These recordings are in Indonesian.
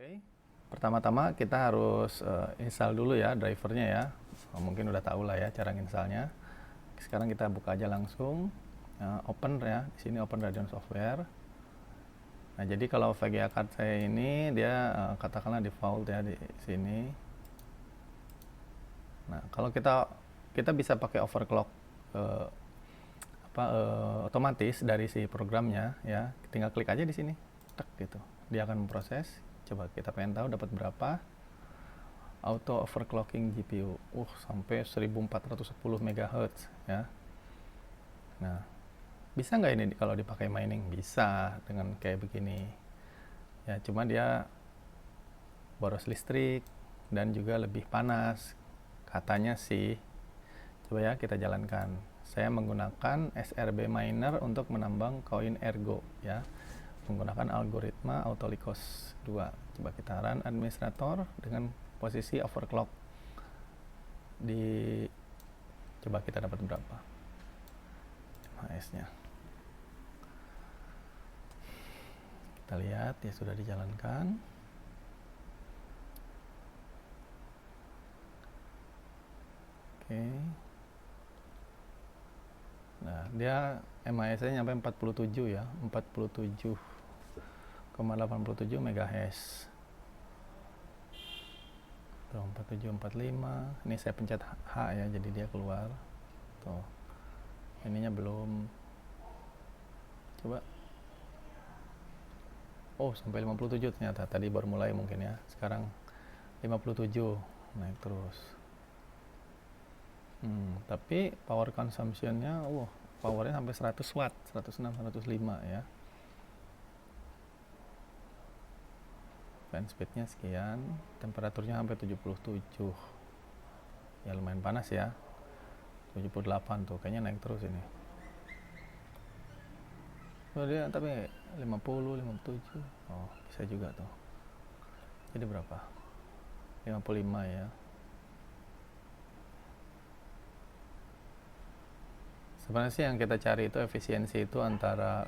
Oke, pertama-tama kita harus install dulu ya drivernya ya. Mungkin udah tahu lah ya cara installnya. Sekarang kita buka aja langsung, open ya. Di sini open Radeon Software. Nah, jadi kalau VGA card saya ini dia katakanlah default ya di sini. Nah, kalau kita bisa pakai overclock otomatis dari si programnya ya. Tinggal klik aja di sini, tek gitu. Dia akan memproses. Coba kita pengen tahu dapat berapa. Auto overclocking GPU sampai 1410 MHz ya. Nah, bisa nggak ini kalau dipakai mining? Bisa dengan kayak begini ya, cuma dia boros listrik dan juga lebih panas katanya sih. Coba ya kita jalankan. Saya menggunakan SRB miner untuk menambang koin Ergo ya, menggunakan algoritma Autolycos 2. Coba kita run administrator dengan posisi overclock coba kita dapat berapa MHz nya. Kita lihat ya, sudah dijalankan. Oke. Nah, dia MHz nya nyampe 47 ya, 47,87 MHz. 4745. Ini saya pencet H ya, jadi dia keluar. Tuh. Ininya belum. Coba. Sampai 57 ternyata. Tadi baru mulai mungkin ya. Sekarang 57. Naik terus. Tapi power consumption-nya powernya sampai 100 watt, 106, 105 ya. Fan speed-nya sekian, temperaturnya sampai 77. Ya lumayan panas ya. 78 tuh, kayaknya naik terus ini. Dia tapi 50, 57. Bisa juga tuh. Jadi berapa? 55 ya. Sebenarnya sih yang kita cari itu efisiensi itu antara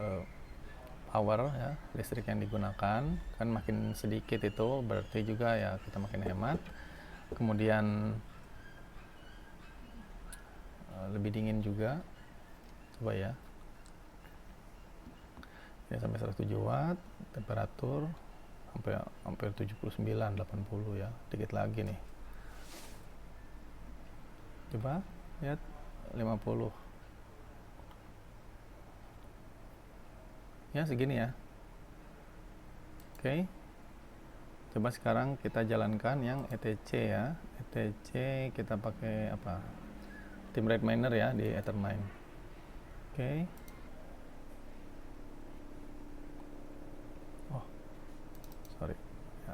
power ya, listrik yang digunakan kan makin sedikit itu berarti juga ya kita makin hemat. Kemudian lebih dingin juga. Coba ya. Ini sampai 107 watt, temperatur hampir 79, 80 ya. Dikit lagi nih. Coba lihat 50. Ya segini ya. Oke. Coba sekarang kita jalankan yang ETC ya. ETC kita pakai apa? Team Red Miner ya di Ethermine. Oke. Sorry. Ya.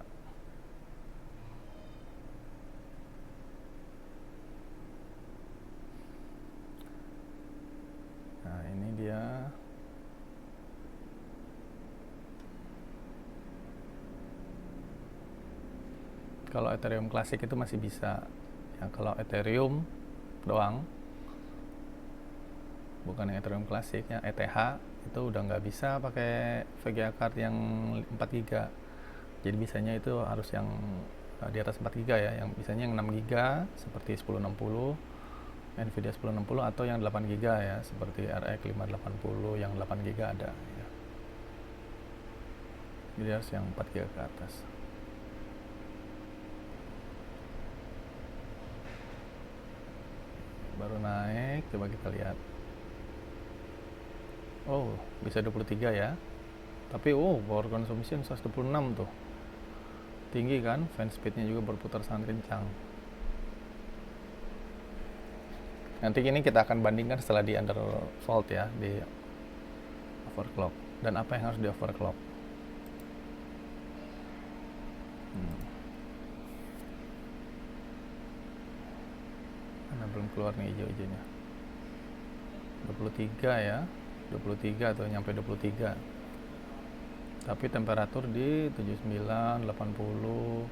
Nah, ini dia. Kalau Ethereum klasik itu masih bisa ya, kalau Ethereum doang, bukan yang Ethereum klasik ya, ETH itu udah nggak bisa pakai VGA card yang 4 GB. Jadi bisanya itu harus yang di atas 4 GB ya, yang bisanya yang 6 GB seperti 1060, Nvidia 1060, atau yang 8 GB ya seperti RX 580 yang 8 GB ada ya. Jadi harus yang 4 GB ke atas. Baru naik, coba kita lihat. Bisa 23 ya. Tapi power consumption 126 tuh. Tinggi kan, fan speed-nya juga berputar sangat kencang. Nanti ini kita akan bandingkan setelah di undervolt ya, di overclock. Dan apa yang harus di overclock. Mana belum keluar nih hijau-hijaunya. 23 ya. 23 atau nyampe 23. Tapi temperatur di 79, 80.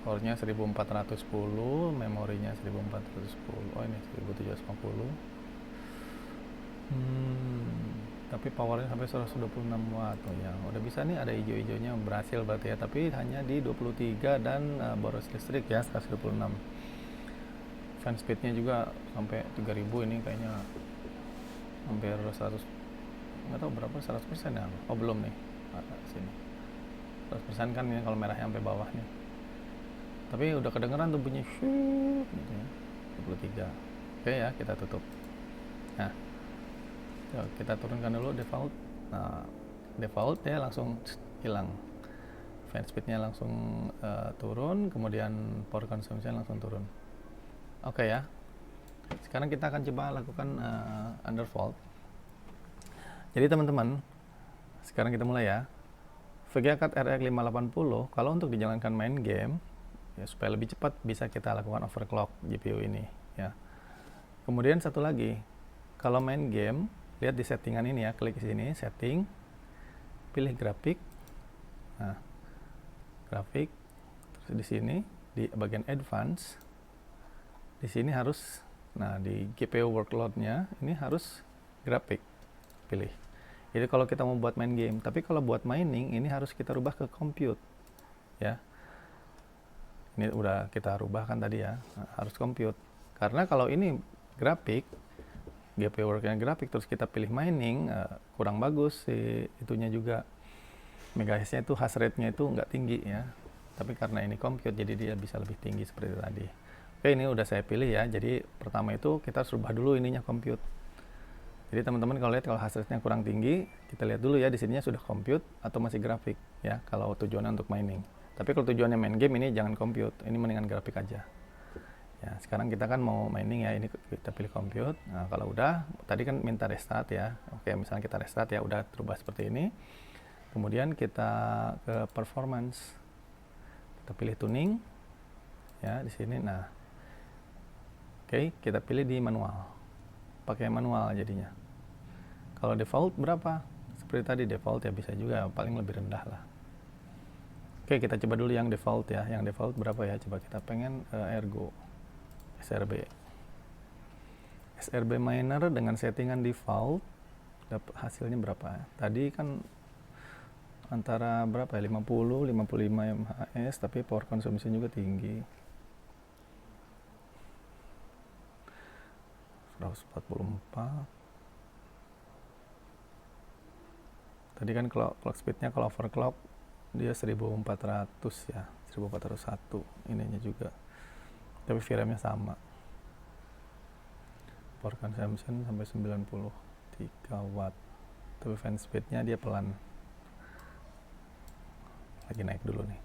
Core-nya 1410, memorinya 1410. Ini 1750. tapi powernya sampai 126 watt. Oh ya, udah bisa nih, ada hijau-hijaunya, berhasil berarti ya, tapi hanya di 23 dan boros listrik ya 126. Fan speednya juga sampai 3000, ini kayaknya hampir 100, nggak tahu berapa, 100% ya. Oh belum nih, sini 100% kan ya kalau merahnya sampai bawah nih, tapi udah kedengeran tuh bunyi syuuuh gitu ya. 23. Oke ya, kita tutup. Nah, kita turunkan dulu default. Nah, default ya langsung hilang, fan speednya langsung turun, kemudian power consumption langsung turun. Oke ya, sekarang kita akan coba lakukan undervolt. Jadi teman-teman, sekarang kita mulai ya. VGA Card RX 580 kalau untuk dijalankan main game ya, supaya lebih cepat bisa kita lakukan overclock GPU ini ya. Kemudian satu lagi, kalau main game, lihat di settingan ini ya, klik di sini setting, pilih grafik. Nah, grafik, terus di sini di bagian advance, di sini harus, nah di GPU workload-nya ini harus grafik, pilih. Jadi kalau kita mau buat main game, tapi kalau buat mining ini harus kita rubah ke compute ya. Ini udah kita rubah kan tadi ya, nah, harus compute. Karena kalau ini grafik, GPU worknya grafik, terus kita pilih mining, kurang bagus sih itunya juga. Megahertznya itu hash rate-nya itu nggak tinggi ya. Tapi karena ini compute, jadi dia bisa lebih tinggi seperti tadi. Oke, ini udah saya pilih ya. Jadi pertama itu kita harus rubah dulu ininya compute. Jadi teman-teman kalau lihat kalau hash rate-nya kurang tinggi, kita lihat dulu ya di sininya sudah compute atau masih grafik ya. Kalau tujuannya untuk mining. Tapi kalau tujuannya main game ini jangan compute, ini mendingan grafik aja. Ya, sekarang kita kan mau mining ya, ini kita pilih compute. Nah, kalau udah, tadi kan minta restart ya. Oke, misalnya kita restart ya, udah terubah seperti ini. Kemudian kita ke performance. Kita pilih tuning. Ya, di sini. Nah. Oke, kita pilih di manual. Pakai manual jadinya. Kalau default berapa? Seperti tadi default ya, bisa juga paling lebih rendah lah. Oke, kita coba dulu yang default ya. Yang default berapa ya? Coba kita pengen ergo SRB. SRB miner dengan settingan default dapat hasilnya berapa? Tadi kan antara berapa ya? 50, 55 mHz, tapi power consumption juga tinggi. 144. Tadi kan kalau clock speednya kalau overclock dia 1400 ya, 1401 ininya juga, tapi VRAM-nya sama. Power consumption sampai 93 watt, tapi fan speednya dia pelan, lagi naik dulu nih.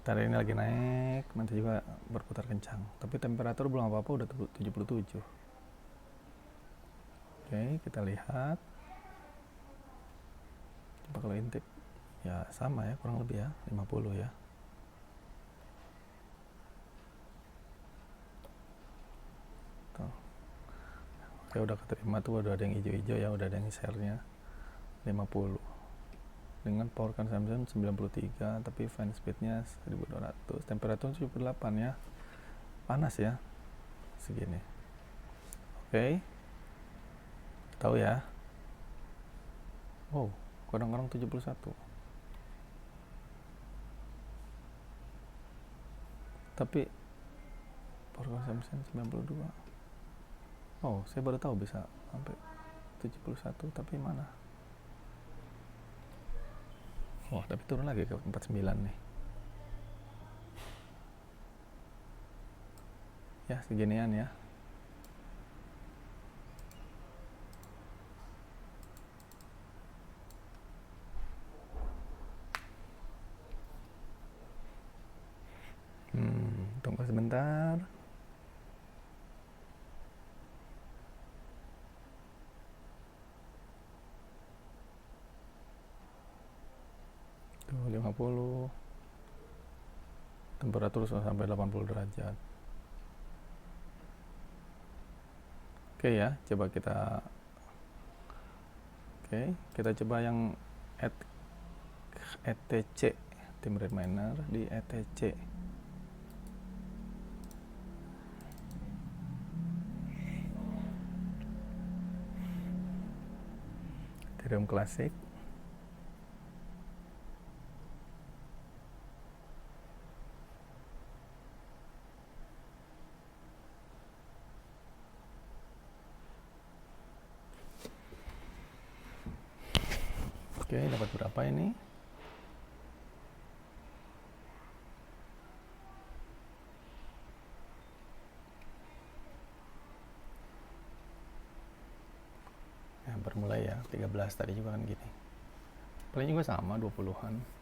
Ntar ini lagi naik, nanti juga berputar kencang, tapi temperatur belum apa-apa, udah 77. Oke, kita lihat. Coba kalau intip ya sama ya, kurang lebih ya 50 ya. Tuh. Oke, udah keterima tuh, udah ada yang hijau-hijau ya, udah ada yang share-nya 50 dengan power consumption 93, tapi fan speednya 1200, temperatur 78 ya, panas ya segini. Oke, tahu ya. Oh, kadang-kadang 71, tapi power consumption 92. Oh, saya baru tahu bisa sampai 71, tapi mana? Oh, tapi turun lagi ke 49 nih. Ya, seginian ya. Tunggu sebentar. Tuh 50. Temperatur sampai 80 derajat. Oke ya, coba kita coba yang ETC, Timber Miner di ETC. Ethereum Classic. Oke, dapat berapa ini? Ya, bermulai ya, 13 tadi juga kan gini. Paling juga sama 20-an.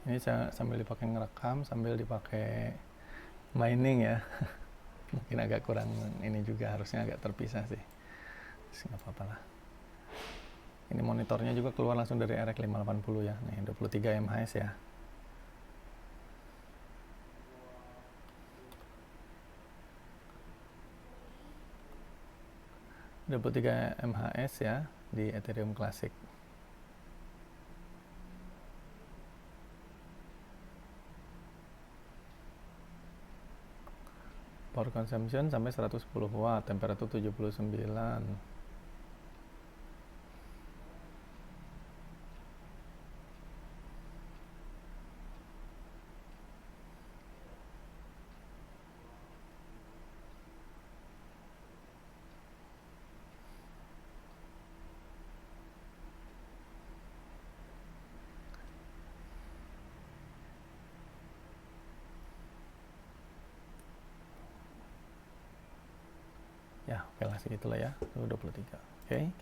Ini saya sambil dipakai ngerekam, sambil dipakai mining ya. Mungkin agak kurang ini juga, harusnya agak terpisah sih. Nggak apa-apa lah. Ini monitornya juga keluar langsung dari RX 580 ya. Nih 23 MHz ya. Udah 23 MHz ya di Ethereum Classic. Power consumption sampai 110 watt, temperatur 79. Ya, oke lah segitulah ya. 23. Oke.